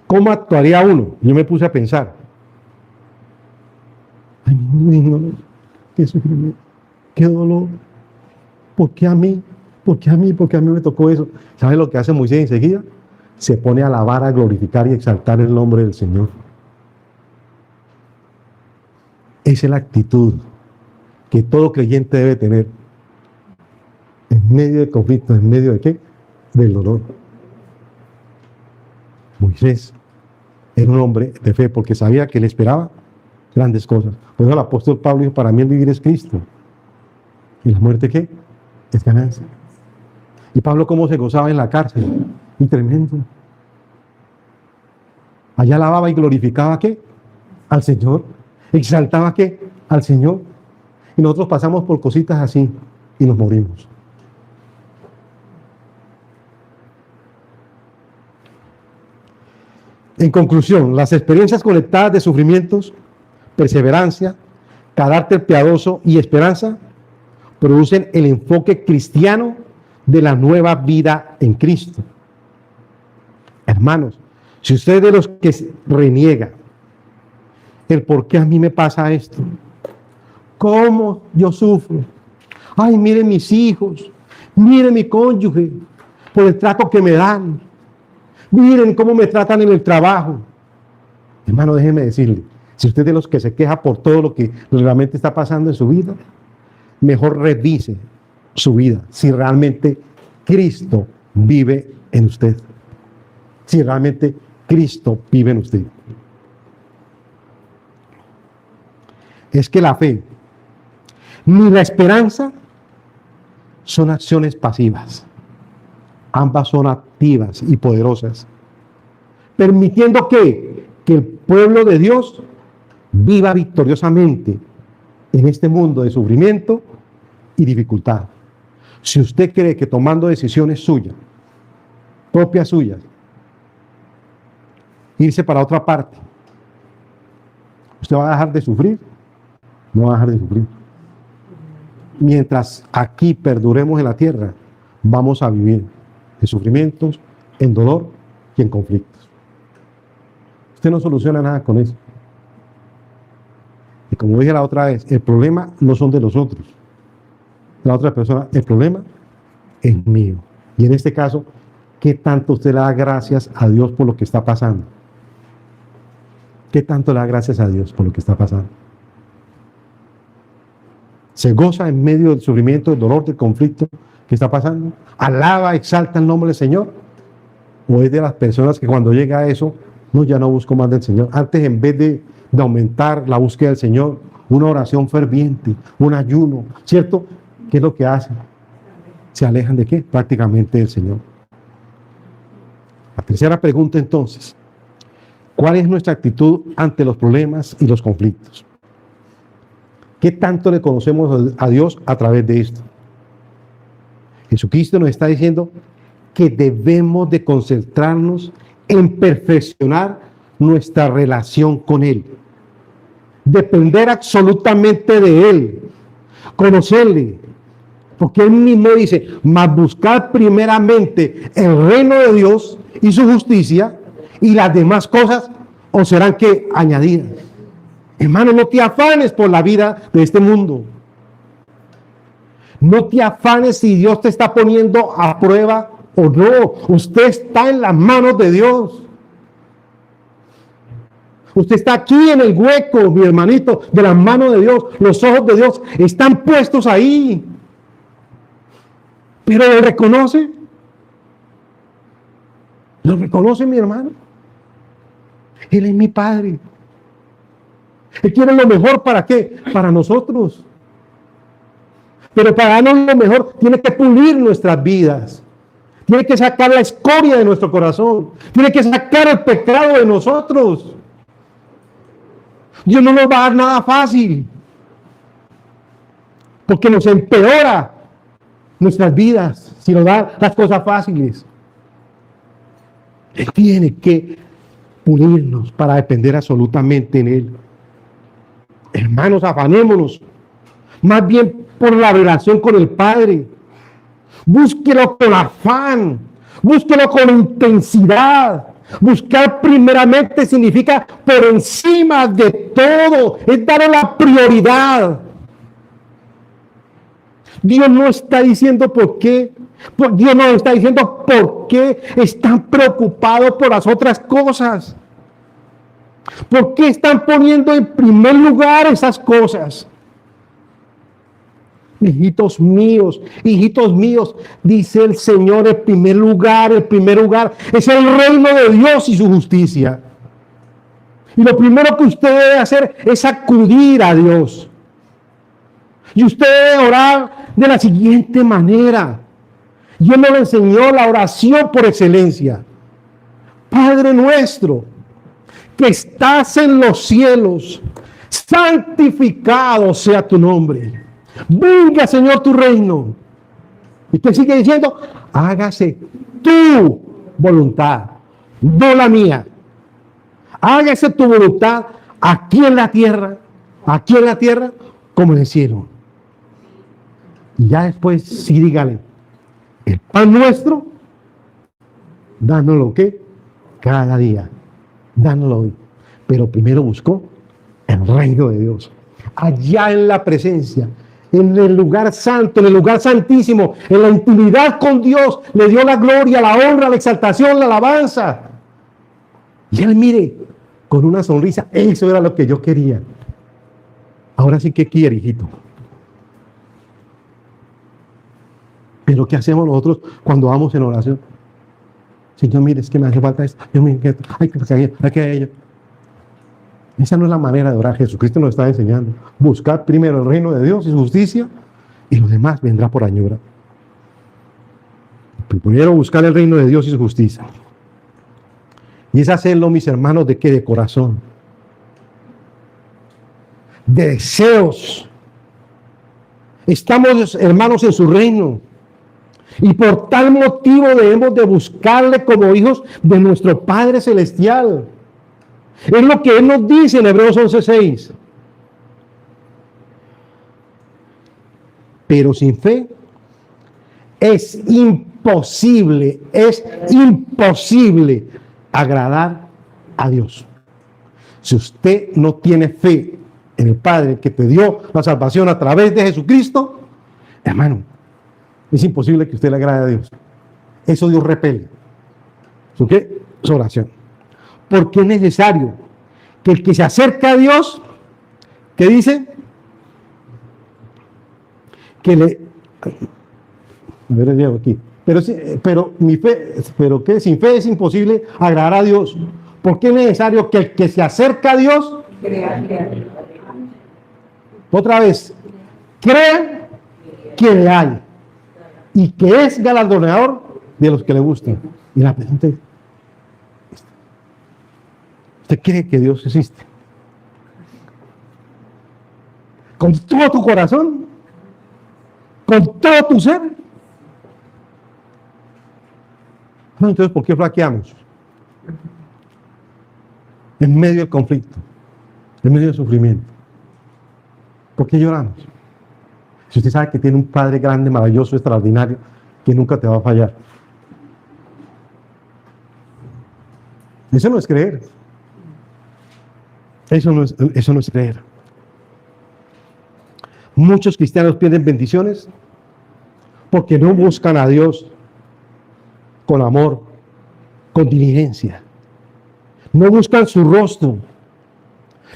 ¿cómo actuaría uno? Yo me puse a pensar. Ay, no, qué sufrimiento, qué dolor. ¿Por qué a mí? ¿Por qué a mí? ¿Por qué a mí me tocó eso? ¿Sabe lo que hace Moisés enseguida? Se pone a alabar, a glorificar y exaltar el nombre del Señor. Esa es la actitud que todo creyente debe tener en medio del conflicto, en medio de ¿qué? Del dolor. Moisés era un hombre de fe porque sabía que le esperaba grandes cosas. Por eso el apóstol Pablo dijo, para mí el vivir es Cristo. ¿Y la muerte qué? Es ganancia. Y Pablo cómo se gozaba en la cárcel. Y tremendo. Allá alababa y glorificaba ¿qué? al Señor. ¿Exaltaba qué? Al Señor. Y nosotros pasamos por cositas así y nos morimos. En conclusión, las experiencias conectadas de sufrimientos, perseverancia, carácter piadoso y esperanza producen el enfoque cristiano de la nueva vida en Cristo. Hermanos, si usted es de los que reniega el por qué a mí me pasa esto, cómo yo sufro, ay, miren mis hijos, miren mi cónyuge, por el trato que me dan, miren cómo me tratan en el trabajo. Hermano, déjeme decirle, si usted es de los que se queja por todo lo que realmente está pasando en su vida, mejor revise su vida, si realmente Cristo vive en usted. Si realmente Cristo vive en usted. Es que la fe ni la esperanza son acciones pasivas. Ambas son activas y poderosas, permitiendo que el pueblo de Dios viva victoriosamente en este mundo de sufrimiento y dificultad. Si usted cree que tomando decisiones suyas, propias suyas, irse para otra parte, ¿usted va a dejar de sufrir? No va a dejar de sufrir. Mientras aquí perduremos en la tierra, vamos a vivir en sufrimientos, en dolor y en conflictos. Usted no soluciona nada con eso. Y como dije la otra vez, el problema no son de los otros. La otra persona, el problema es mío. Y en este caso, ¿qué tanto usted le da gracias a Dios por lo que está pasando? ¿Qué tanto le da gracias a Dios por lo que está pasando? ¿Se goza en medio del sufrimiento, del dolor, del conflicto que está pasando? ¿Alaba, exalta el nombre del Señor? ¿O es de las personas que cuando llega a eso, no, ya no busco más del Señor? Antes, en vez de aumentar la búsqueda del Señor, una oración ferviente, un ayuno, ¿cierto? ¿Qué es lo que hacen? ¿Se alejan de qué? Prácticamente del Señor. La tercera pregunta entonces, ¿cuál es nuestra actitud ante los problemas y los conflictos? ¿Qué tanto le conocemos a Dios a través de esto? Jesucristo nos está diciendo que debemos de concentrarnos en perfeccionar nuestra relación con Él. Depender absolutamente de Él. Conocerle. Porque Él mismo dice, mas buscar primeramente el reino de Dios y su justicia, y las demás cosas os serán que añadidas. Hermano, no te afanes por la vida de este mundo. No te afanes si Dios te está poniendo a prueba o no. Usted está en las manos de Dios. Usted está aquí en el hueco, mi hermanito, de las manos de Dios. Los ojos de Dios están puestos ahí. Pero ¿lo reconoce? ¿Lo reconoce, mi hermano? Él es mi Padre. Él quiere lo mejor, ¿para qué? Para nosotros. Pero para darnos lo mejor, tiene que pulir nuestras vidas. Tiene que sacar la escoria de nuestro corazón. Tiene que sacar el pecado de nosotros. Dios no nos va a dar nada fácil. Porque nos empeora nuestras vidas si nos da las cosas fáciles. Él tiene que pulirnos para depender absolutamente en Él. Hermanos, afanémonos más bien por la relación con el Padre. Búsquelo con afán, búsquelo con intensidad. Buscar primeramente significa por encima de todo, es darle la prioridad. Dios no está diciendo por qué, Dios no está diciendo por qué están preocupados por las otras cosas. ¿Por qué están poniendo en primer lugar esas cosas? Hijitos míos, dice el Señor, el primer lugar es el reino de Dios y su justicia. Y lo primero que usted debe hacer es acudir a Dios. Y usted debe orar de la siguiente manera. Dios nos enseñó la oración por excelencia. Padre nuestro, que estás en los cielos, santificado sea tu nombre. Venga, Señor, tu reino. ¿Y qué sigue diciendo? Hágase tu voluntad, no la mía. Hágase tu voluntad aquí en la tierra, como en el cielo. Y ya después, sí, dígale, el pan nuestro, dánoslo, ¿qué? Cada día, dánoslo hoy. Pero primero buscó el reino de Dios, allá en la presencia, en el lugar santo, en el lugar santísimo, en la intimidad con Dios, le dio la gloria, la honra, la exaltación, la alabanza. Y él, mire, con una sonrisa, eso era lo que yo quería. Ahora sí, ¿qué quiere, hijito? Pero ¿qué hacemos nosotros cuando vamos en oración? Señor, mire, es que me hace falta esto. Dios mío, hay que ello. Esa no es la manera de orar. Jesucristo nos está enseñando. Buscar primero el reino de Dios y su justicia, y lo demás vendrá por añadidura. Primero buscar el reino de Dios y su justicia. Y es hacerlo, mis hermanos, ¿de qué? De corazón. De deseos. Estamos, hermanos, en su reino. Y por tal motivo debemos de buscarle como hijos de nuestro Padre Celestial. Es lo que Él nos dice en Hebreos 11:6. Pero sin fe es imposible agradar a Dios. Si usted no tiene fe en el Padre que te dio la salvación a través de Jesucristo, hermano, es imposible que usted le agrade a Dios. Eso Dios repele. ¿Su qué? Su oración. Porque es necesario que el que se acerca a Dios, ¿qué dice? Que le... A ver, llevo aquí. Pero mi fe, pero que sin fe es imposible agradar a Dios. Porque es necesario que el que se acerca a Dios, otra vez, crea que le hay y que es galardonador de los que le gustan. Y la pregunta es, ¿usted cree que Dios existe? ¿Con todo tu corazón? ¿Con todo tu ser? No, entonces, ¿por qué flaqueamos? En medio del conflicto, en medio del sufrimiento. ¿Por qué lloramos? Si usted sabe que tiene un Padre grande, maravilloso, extraordinario, que nunca te va a fallar. Eso no es creer. Eso no es creer. Muchos cristianos pierden bendiciones porque no buscan a Dios con amor, con diligencia. No buscan su rostro.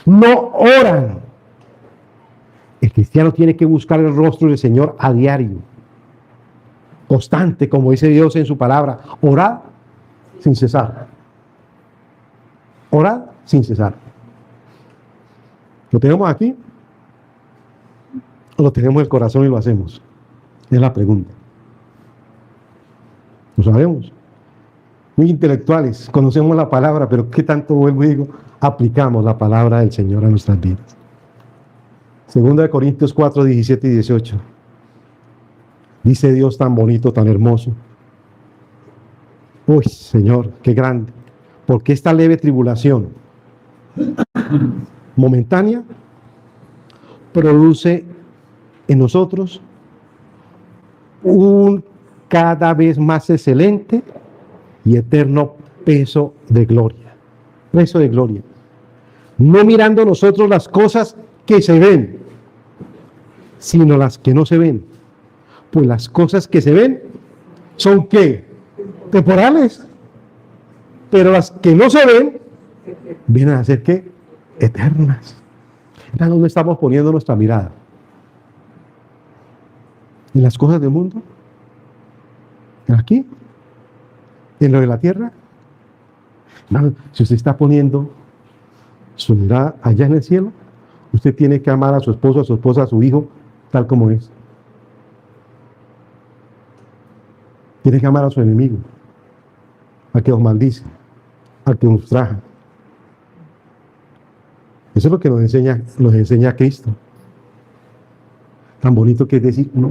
No oran. El cristiano tiene que buscar el rostro del Señor a diario. Constante, como dice Dios en su palabra. Orad sin cesar. Orad sin cesar. ¿Lo tenemos aquí? ¿O lo tenemos en el corazón y lo hacemos? Es la pregunta. Lo sabemos. Muy intelectuales, conocemos la palabra, pero ¿qué tanto, vuelvo y digo, aplicamos la palabra del Señor a nuestras vidas? Segunda de Corintios 4, 17 y 18. Dice Dios tan bonito, tan hermoso. Uy, Señor, qué grande. Porque esta leve tribulación momentánea produce en nosotros un cada vez más excelente y eterno peso de gloria. Peso de gloria. No mirando nosotros las cosas que se ven, sino las que no se ven. Pues las cosas que se ven son ¿qué? Temporales. Pero las que no se ven vienen a ser ¿qué? Eternas. ¿A dónde estamos poniendo nuestra mirada? ¿En las cosas del mundo? ¿Aquí? ¿En lo de la tierra? No, si usted está poniendo su mirada allá en el cielo, usted tiene que amar a su esposo, a su esposa, a su hijo, tal como es. Tiene que amar a su enemigo, al que os maldice, al que os ultraja. Eso es lo que nos enseña Cristo. Tan bonito que es decir, no,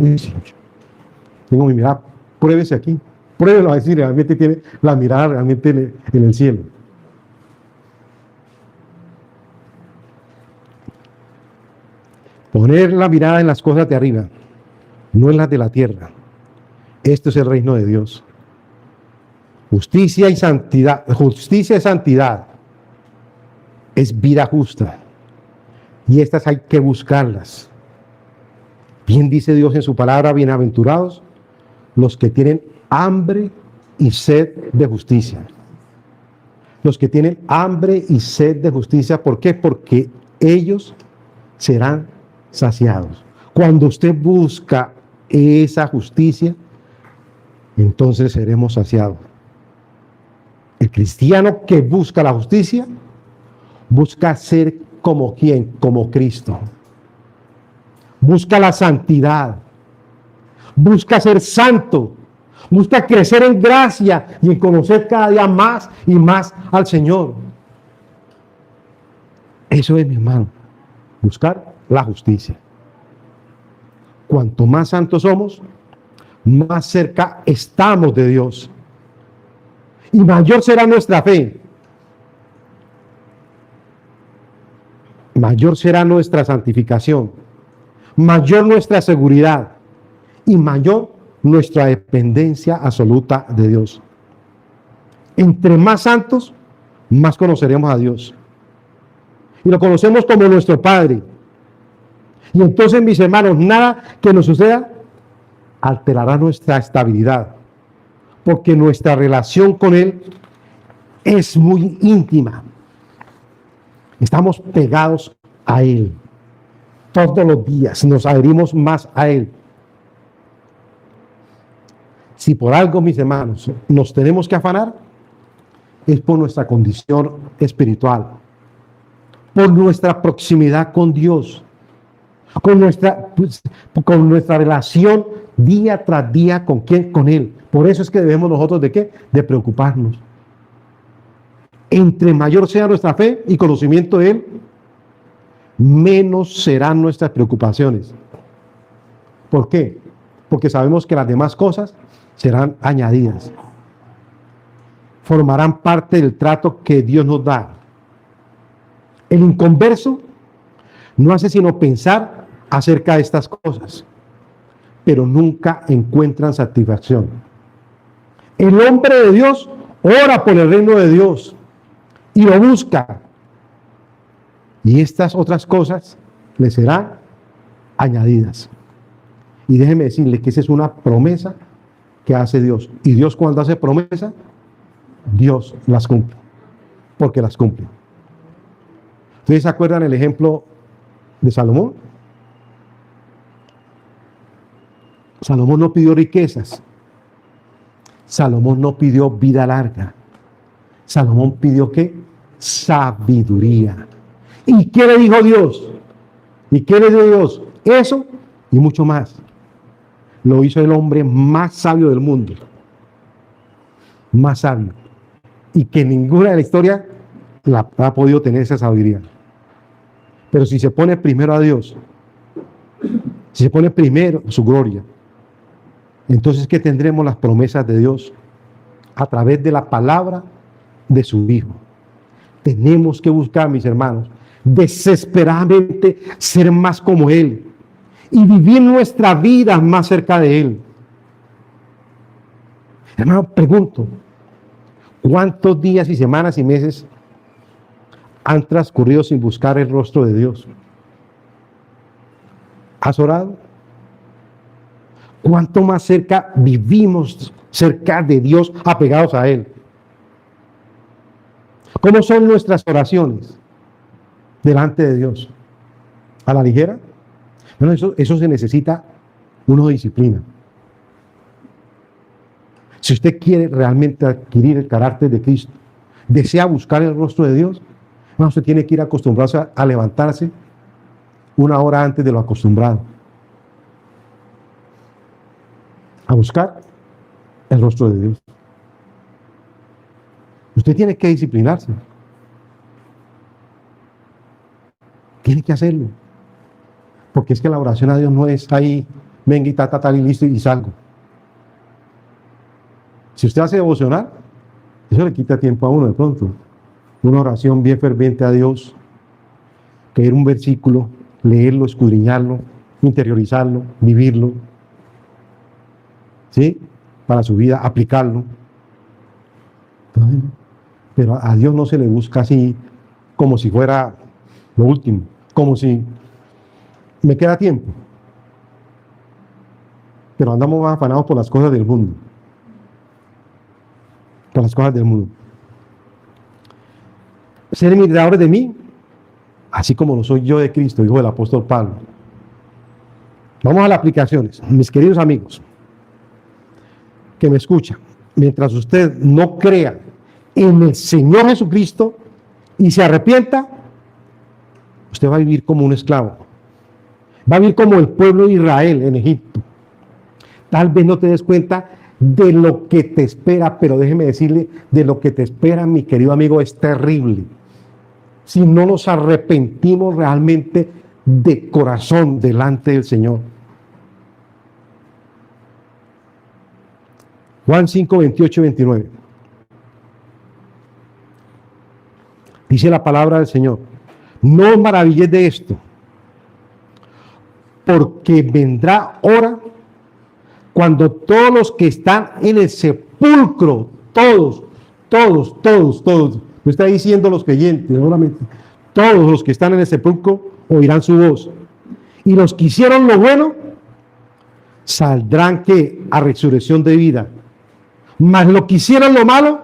tengo mi mirada, pruébese aquí, pruébelo a ver si realmente tiene la mirada realmente en el cielo. Poner la mirada en las cosas de arriba, no en las de la tierra. Esto es el reino de Dios. Justicia y santidad es vida justa. Y estas hay que buscarlas. Bien dice Dios en su palabra, bienaventurados los que tienen hambre y sed de justicia. Los que tienen hambre y sed de justicia, ¿por qué? Porque ellos serán saciados. Cuando usted busca esa justicia, entonces seremos saciados. El cristiano que busca la justicia, busca ser como ¿quién? Como Cristo. Busca la santidad, busca ser santo, busca crecer en gracia y en conocer cada día más y más al Señor. Eso es, mi hermano, buscar la justicia. Cuanto más santos somos, más cerca estamos de Dios. Y mayor será nuestra fe. Mayor será nuestra santificación. Mayor nuestra seguridad y mayor nuestra dependencia absoluta de Dios. Entre más santos, más conoceremos a Dios. Y lo conocemos como nuestro Padre. Y entonces, mis hermanos, nada que nos suceda alterará nuestra estabilidad, porque nuestra relación con Él es muy íntima. Estamos pegados a Él. Todos los días nos adherimos más a Él. Si por algo, mis hermanos, nos tenemos que afanar, es por nuestra condición espiritual, por nuestra proximidad con Dios, con nuestra relación día tras día con ¿quién? Con Él. Por eso es que debemos nosotros ¿de qué? De preocuparnos. Entre mayor sea nuestra fe y conocimiento de Él, menos serán nuestras preocupaciones. ¿Por qué? Porque sabemos que las demás cosas serán añadidas. Formarán parte del trato que Dios nos da. El inconverso no hace sino pensar acerca de estas cosas, pero nunca encuentran satisfacción. El hombre de Dios ora por el reino de Dios y lo busca. Y estas otras cosas le serán añadidas. Y déjeme decirle que esa es una promesa que hace Dios. Y Dios, cuando hace promesa, Dios las cumple. Porque las cumple. ¿Ustedes se acuerdan el ejemplo de Salomón? Salomón no pidió riquezas. Salomón no pidió vida larga. Salomón pidió ¿qué? Sabiduría. ¿Y qué le dijo Dios? ¿Y qué le dio Dios? Eso y mucho más. Lo hizo el hombre más sabio del mundo. Más sabio. Y que ninguna de la historia la ha podido tener esa sabiduría. Pero si se pone primero a Dios, si se pone primero su gloria, entonces ¿qué tendremos? Las promesas de Dios a través de la palabra de su Hijo. Tenemos que buscar, mis hermanos, desesperadamente ser más como Él y vivir nuestra vida más cerca de Él. Hermano, pregunto, ¿cuántos días y semanas y meses han transcurrido sin buscar el rostro de Dios? ¿Has orado? ¿Cuánto más cerca vivimos cerca de Dios, apegados a Él? ¿Cómo son nuestras oraciones delante de Dios? ¿A la ligera? Bueno, eso se necesita una disciplina. Si usted quiere realmente adquirir el carácter de Cristo, desea buscar el rostro de Dios, bueno, usted tiene que ir acostumbrarse a levantarse una hora antes de lo acostumbrado. A buscar el rostro de Dios. Usted tiene que disciplinarse. Tiene que hacerlo. Porque es que la oración a Dios no es ahí, venga y tal y listo y salgo. Si usted hace devocional, eso le quita tiempo a uno de pronto. Una oración bien ferviente a Dios, leer un versículo, leerlo, escudriñarlo, interiorizarlo, vivirlo, ¿sí? Para su vida, aplicarlo. Pero a Dios no se le busca así como si fuera lo último, como si me queda tiempo. Pero andamos más afanados por las cosas del mundo. Por las cosas del mundo. Ser imitadores de mí, así como lo soy yo de Cristo, hijo del apóstol Pablo. Vamos a las aplicaciones. Mis queridos amigos, que me escuchan, mientras usted no crea en el Señor Jesucristo y se arrepienta, usted va a vivir como un esclavo. Va a vivir como el pueblo de Israel en Egipto. Tal vez no te des cuenta de lo que te espera, pero déjeme decirle, de lo que te espera, mi querido amigo, es terrible. Si no nos arrepentimos realmente de corazón delante del Señor. Juan 5, 28 y 29. Dice la palabra del Señor: no os maravilléis de esto, porque vendrá hora cuando todos los que están en el sepulcro, todos, no está diciendo los creyentes, solamente, todos los que están en el sepulcro oirán su voz. Y los que hicieron lo bueno saldrán ¿qué? A resurrección de vida. Mas los que hicieron lo malo,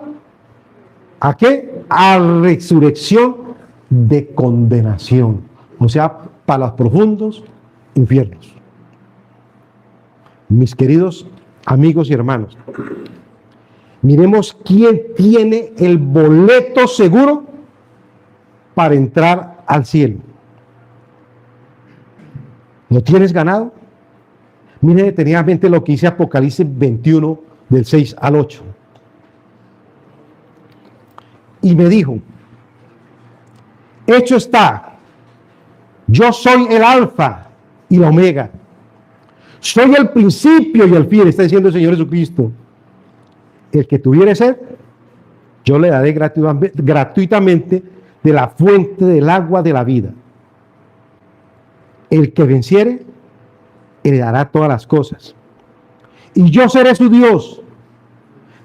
¿a qué? A resurrección de condenación. O sea, para los profundos infiernos. Mis queridos amigos y hermanos, miremos quién tiene el boleto seguro para entrar al cielo. ¿Lo tienes ganado? Mire detenidamente lo que dice Apocalipsis 21, del 6 al 8. Y me dijo: hecho está, yo soy el Alfa y la Omega. Soy el principio y el fin, está diciendo el Señor Jesucristo. El que tuviere sed, yo le daré gratuitamente de la fuente del agua de la vida. El que venciere, heredará todas las cosas. Y yo seré su Dios,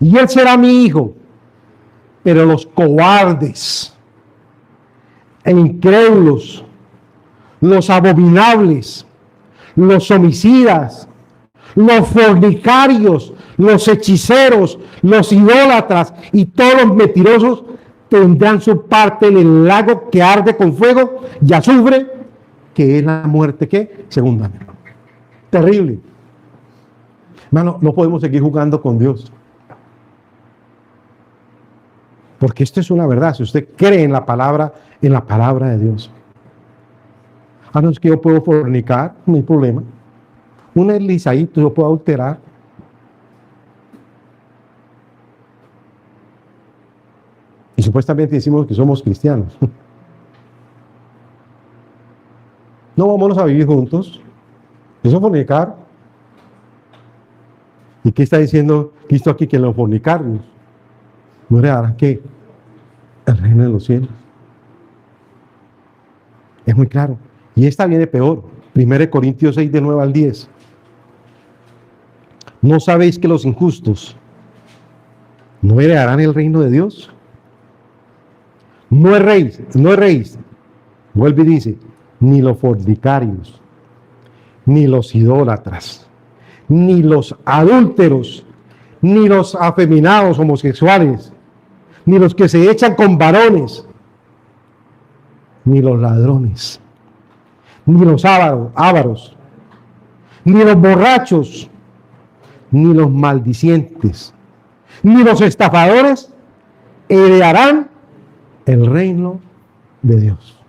y él será mi hijo. Pero los cobardes e incrédulos, los abominables, los homicidas, los fornicarios, los hechiceros, los idólatras y todos los mentirosos tendrán su parte en el lago que arde con fuego y azufre, que es la muerte ¿qué? Segunda. Terrible. Hermano, no podemos seguir jugando con Dios. Porque esto es una verdad. Si usted cree en la palabra de Dios. Ah, no, es que yo puedo fornicar, no hay problema. Un lisadito yo puedo alterar. Y supuestamente decimos que somos cristianos. No, vámonos a vivir juntos. Eso es fornicar. ¿Y qué está diciendo Cristo aquí? Que los fornicarios no heredarán ¿qué? El reino de los cielos. Es muy claro. Y esta viene peor. 1 Corintios 6, del 9 al 10. ¿No sabéis que los injustos no heredarán el reino de Dios? No erréis. Vuelve y dice: ni los fornicarios, ni los idólatras, ni los adúlteros, ni los afeminados homosexuales, ni los que se echan con varones, ni los ladrones, ni los ávaros, ni los borrachos, ni los maldicientes, ni los estafadores heredarán el reino de Dios.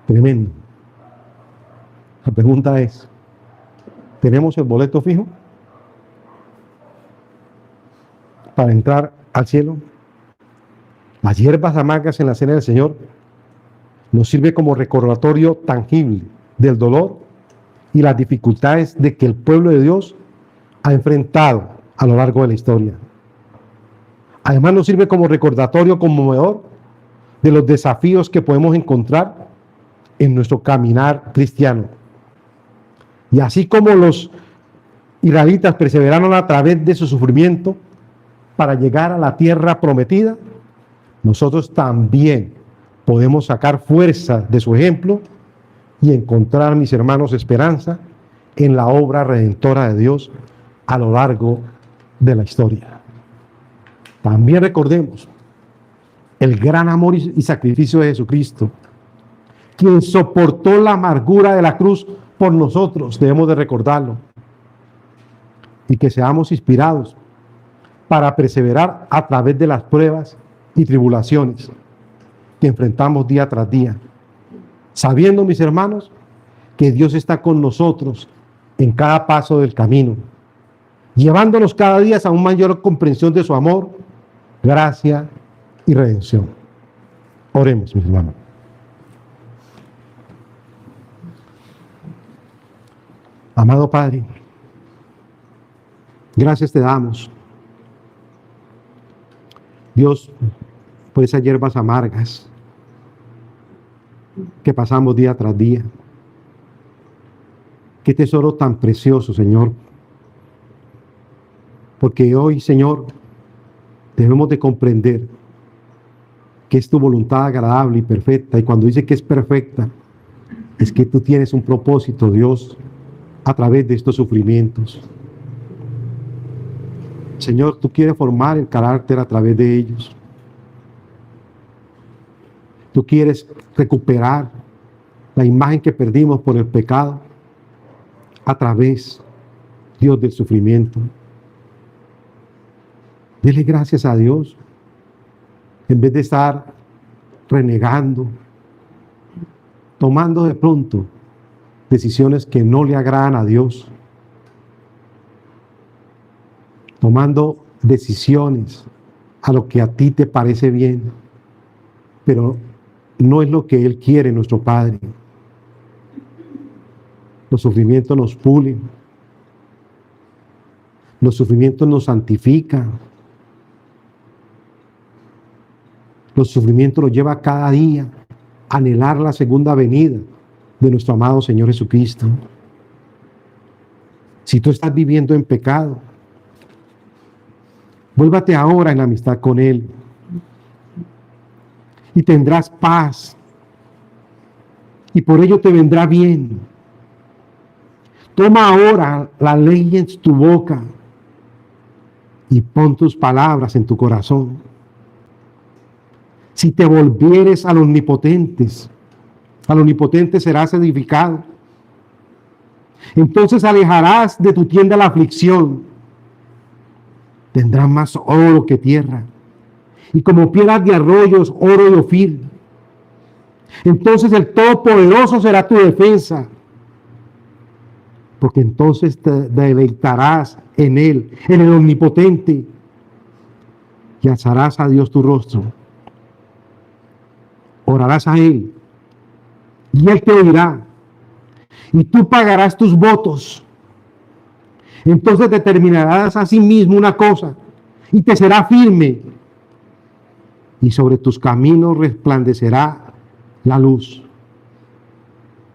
Tremendo. La pregunta es: ¿tenemos el boleto fijo para entrar al cielo? Las hierbas amargas en la cena del Señor nos sirve como recordatorio tangible del dolor y las dificultades de que el pueblo de Dios ha enfrentado a lo largo de la historia. Además nos sirve como recordatorio conmovedor de los desafíos que podemos encontrar en nuestro caminar cristiano. Y así como los israelitas perseveraron a través de su sufrimiento para llegar a la tierra prometida, nosotros también podemos sacar fuerza de su ejemplo y encontrar, mis hermanos, esperanza en la obra redentora de Dios a lo largo de la historia. También recordemos el gran amor y sacrificio de Jesucristo, quien soportó la amargura de la cruz por nosotros. Debemos de recordarlo y que seamos inspirados para perseverar a través de las pruebas y tribulaciones que enfrentamos día tras día, sabiendo, mis hermanos, que Dios está con nosotros en cada paso del camino, llevándonos cada día a una mayor comprensión de su amor, gracia y redención. Oremos, mis hermanos. Amado Padre, gracias te damos, Dios, por esas hierbas amargas que pasamos día tras día. Qué tesoro tan precioso, Señor. Porque hoy, Señor, debemos de comprender que es tu voluntad agradable y perfecta. Y cuando dice que es perfecta, es que tú tienes un propósito, Dios, a través de estos sufrimientos. Señor, tú quieres formar el carácter a través de ellos. Tú quieres recuperar la imagen que perdimos por el pecado a través, Dios, del sufrimiento. Dele gracias a Dios en vez de estar renegando, tomando de pronto decisiones que no le agradan a Dios, tomando decisiones a lo que a ti te parece bien, pero no es lo que Él quiere, nuestro Padre. Los sufrimientos nos pulen, los sufrimientos nos santifican, los sufrimientos nos lleva cada día a anhelar la segunda venida de nuestro amado Señor Jesucristo. Si tú estás viviendo en pecado, vuélvate ahora en amistad con Él y tendrás paz y por ello te vendrá bien. Toma ahora la ley en tu boca y pon tus palabras en tu corazón. Si te volvieres al omnipotente serás edificado. Entonces alejarás de tu tienda la aflicción. Tendrás más oro que tierra, y como piedras de arroyos, oro y Ofir. Entonces el Todopoderoso será tu defensa, porque entonces te deleitarás en Él, en el Omnipotente, y alzarás a Dios tu rostro. Orarás a Él, y Él te oirá, y tú pagarás tus votos. Entonces determinarás a sí mismo una cosa, y te será firme, y sobre tus caminos resplandecerá la luz.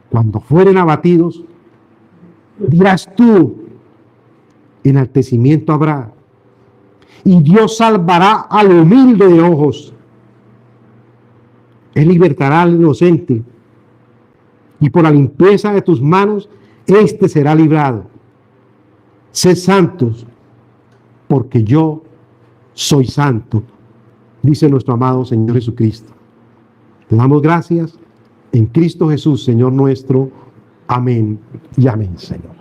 Cuando fueren abatidos, dirás tú, enaltecimiento habrá, y Dios salvará al humilde de ojos. Él libertará al inocente, y por la limpieza de tus manos, éste será librado. Sed santos, porque yo soy santo, dice nuestro amado Señor Jesucristo. Te damos gracias en Cristo Jesús, Señor nuestro. Amén y amén, Señor.